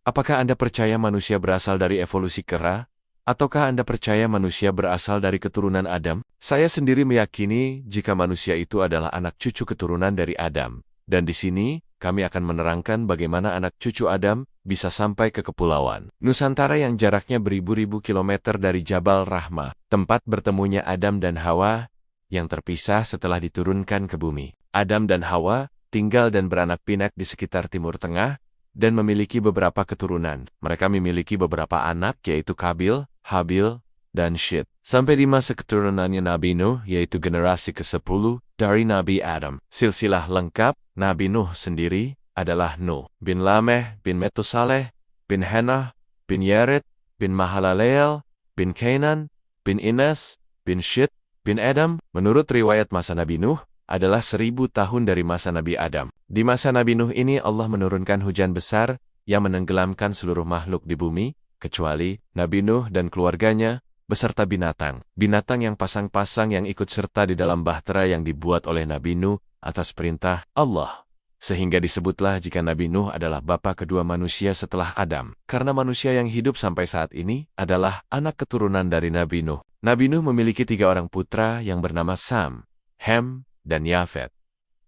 Apakah Anda percaya manusia berasal dari evolusi kera? Ataukah Anda percaya manusia berasal dari keturunan Adam? Saya sendiri meyakini jika manusia itu adalah anak cucu keturunan dari Adam. Dan di sini, kami akan menerangkan bagaimana anak cucu Adam bisa sampai ke kepulauan Nusantara yang jaraknya beribu-ribu kilometer dari Jabal Rahmah, tempat bertemunya Adam dan Hawa, yang terpisah setelah diturunkan ke bumi. Adam dan Hawa tinggal dan beranak pinak di sekitar Timur Tengah, dan memiliki beberapa keturunan. Mereka memiliki beberapa anak, yaitu Kabil, Habil, dan Syed. Sampai di masa keturunannya Nabi Nuh, yaitu generasi ke-10 dari Nabi Adam. Silsilah lengkap Nabi Nuh sendiri adalah Nuh bin Lameh, bin Metusaleh, bin Henah, bin Yered, bin Mahalaleel, bin Kainan, bin Ines, bin Syed, bin Adam. Menurut riwayat masa Nabi Nuh, adalah 1000 tahun dari masa Nabi Adam. Di masa Nabi Nuh ini Allah menurunkan hujan besar yang menenggelamkan seluruh makhluk di bumi, kecuali Nabi Nuh dan keluarganya, beserta binatang. Binatang yang pasang-pasang yang ikut serta di dalam bahtera yang dibuat oleh Nabi Nuh atas perintah Allah. Sehingga disebutlah jika Nabi Nuh adalah bapa kedua manusia setelah Adam. Karena manusia yang hidup sampai saat ini adalah anak keturunan dari Nabi Nuh. Nabi Nuh memiliki 3 orang putra yang bernama Sam, Hem, dan Yafet.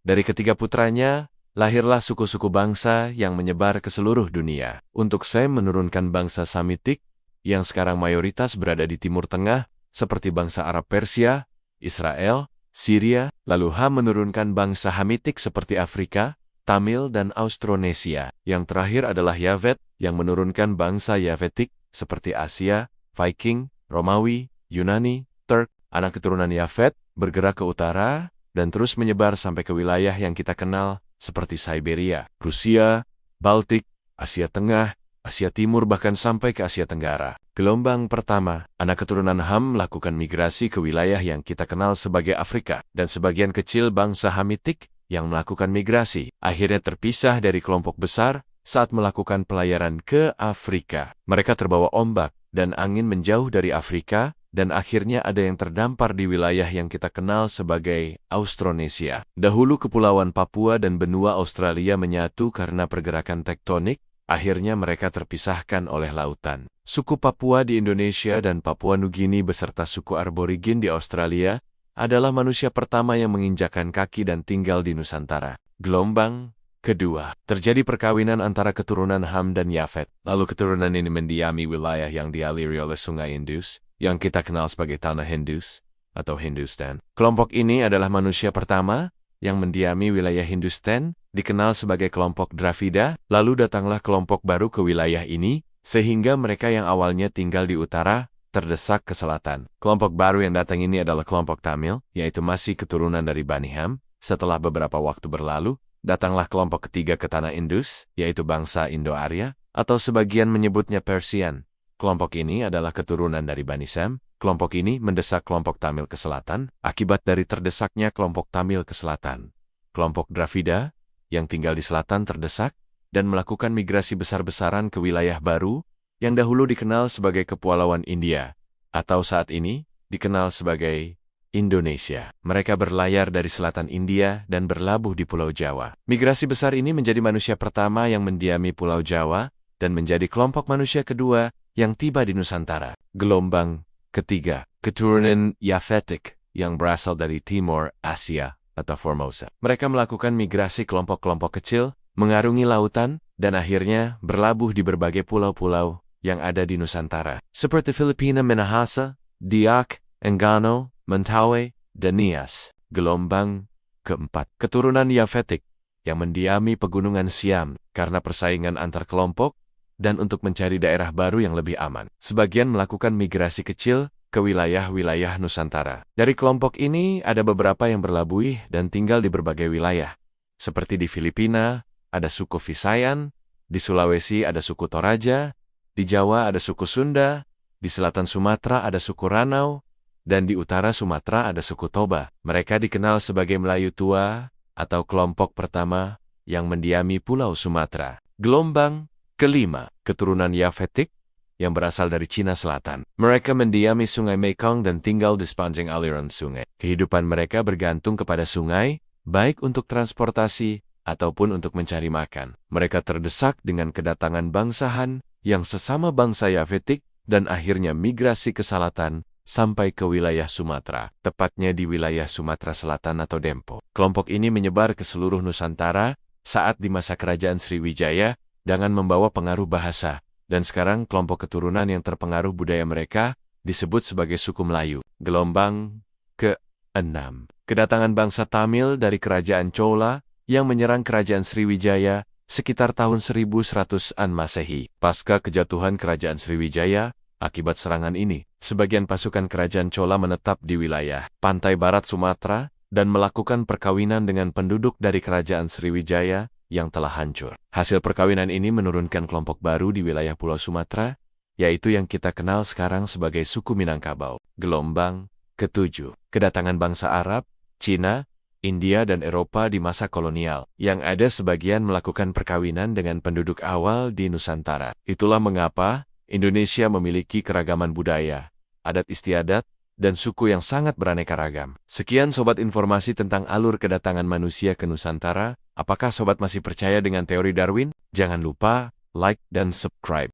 Dari ketiga putranya, lahirlah suku-suku bangsa yang menyebar ke seluruh dunia. Untuk Sem menurunkan bangsa Samitik, yang sekarang mayoritas berada di Timur Tengah, seperti bangsa Arab Persia, Israel, Syria. Lalu Ham menurunkan bangsa Hamitik seperti Afrika, Tamil, dan Austronesia. Yang terakhir adalah Yafet, yang menurunkan bangsa Yafetik seperti Asia, Viking, Romawi, Yunani, Turk. Anak keturunan Yafet bergerak ke utara dan terus menyebar sampai ke wilayah yang kita kenal seperti Siberia, Rusia, Baltik, Asia Tengah, Asia Timur, bahkan sampai ke Asia Tenggara. Gelombang pertama, anak keturunan Ham melakukan migrasi ke wilayah yang kita kenal sebagai Afrika, dan sebagian kecil bangsa Hamitik yang melakukan migrasi akhirnya terpisah dari kelompok besar saat melakukan pelayaran ke Afrika. Mereka terbawa ombak dan angin menjauh dari Afrika, dan akhirnya ada yang terdampar di wilayah yang kita kenal sebagai Austronesia. Dahulu kepulauan Papua dan benua Australia menyatu karena pergerakan tektonik, akhirnya mereka terpisahkan oleh lautan. Suku Papua di Indonesia dan Papua Nugini beserta suku Aborigin di Australia adalah manusia pertama yang menginjakkan kaki dan tinggal di Nusantara. Gelombang kedua, terjadi perkawinan antara keturunan Ham dan Yafet. Lalu keturunan ini mendiami wilayah yang dialiri oleh Sungai Indus, yang kita kenal sebagai Tanah Hindus atau Hindustan. Kelompok ini adalah manusia pertama yang mendiami wilayah Hindustan, dikenal sebagai kelompok Dravida. Lalu datanglah kelompok baru ke wilayah ini, sehingga mereka yang awalnya tinggal di utara terdesak ke selatan. Kelompok baru yang datang ini adalah kelompok Tamil, yaitu masih keturunan dari Bani Ham. Setelah beberapa waktu berlalu, datanglah kelompok ketiga ke Tanah Indus, yaitu bangsa Indo-Arya, atau sebagian menyebutnya Persian. Kelompok ini adalah keturunan dari Bani Sam. Kelompok ini mendesak kelompok Tamil ke selatan, akibat dari terdesaknya kelompok Tamil ke selatan. Kelompok Dravida, yang tinggal di selatan terdesak, dan melakukan migrasi besar-besaran ke wilayah baru, yang dahulu dikenal sebagai Kepulauan India, atau saat ini dikenal sebagai Indonesia. Mereka berlayar dari selatan India dan berlabuh di Pulau Jawa. Migrasi besar ini menjadi manusia pertama yang mendiami Pulau Jawa, dan menjadi kelompok manusia kedua yang tiba di Nusantara. Gelombang ketiga, keturunan Yafetik yang berasal dari Timor Asia atau Formosa. Mereka melakukan migrasi kelompok-kelompok kecil, mengarungi lautan, dan akhirnya berlabuh di berbagai pulau-pulau yang ada di Nusantara, seperti Filipina, Minahasa, Diak, Enggano, Mentawai, dan Nias. Gelombang keempat, keturunan Yafetik yang mendiami pegunungan Siam karena persaingan antar kelompok dan untuk mencari daerah baru yang lebih aman. Sebagian melakukan migrasi kecil ke wilayah-wilayah Nusantara. Dari kelompok ini ada beberapa yang berlabuh dan tinggal di berbagai wilayah. Seperti di Filipina, ada suku Visayan, di Sulawesi ada suku Toraja, di Jawa ada suku Sunda, di selatan Sumatera ada suku Ranau, dan di utara Sumatera ada suku Toba. Mereka dikenal sebagai Melayu Tua atau kelompok pertama yang mendiami Pulau Sumatera. Gelombang kelima, keturunan Yafetik yang berasal dari Cina Selatan. Mereka mendiami Sungai Mekong dan tinggal di sepanjang aliran sungai. Kehidupan mereka bergantung kepada sungai, baik untuk transportasi ataupun untuk mencari makan. Mereka terdesak dengan kedatangan bangsa Han yang sesama bangsa Yafetik dan akhirnya migrasi ke selatan sampai ke wilayah Sumatera, tepatnya di wilayah Sumatera Selatan atau Dempo. Kelompok ini menyebar ke seluruh Nusantara saat di masa kerajaan Sriwijaya dengan membawa pengaruh bahasa, dan sekarang kelompok keturunan yang terpengaruh budaya mereka disebut sebagai suku Melayu. Gelombang ke-6. Kedatangan bangsa Tamil dari kerajaan Chola yang menyerang kerajaan Sriwijaya sekitar tahun 1100-an Masehi. Pasca kejatuhan kerajaan Sriwijaya, akibat serangan ini, sebagian pasukan kerajaan Chola menetap di wilayah pantai barat Sumatera dan melakukan perkawinan dengan penduduk dari kerajaan Sriwijaya yang telah hancur. Hasil perkawinan ini menurunkan kelompok baru di wilayah Pulau Sumatera, yaitu yang kita kenal sekarang sebagai suku Minangkabau. Gelombang ke-7. Kedatangan bangsa Arab, Cina, India dan Eropa di masa kolonial, yang ada sebagian melakukan perkawinan dengan penduduk awal di Nusantara. Itulah mengapa Indonesia memiliki keragaman budaya, adat istiadat, dan suku yang sangat beraneka ragam. Sekian sobat informasi tentang alur kedatangan manusia ke Nusantara. Apakah sobat masih percaya dengan teori Darwin? Jangan lupa like dan subscribe.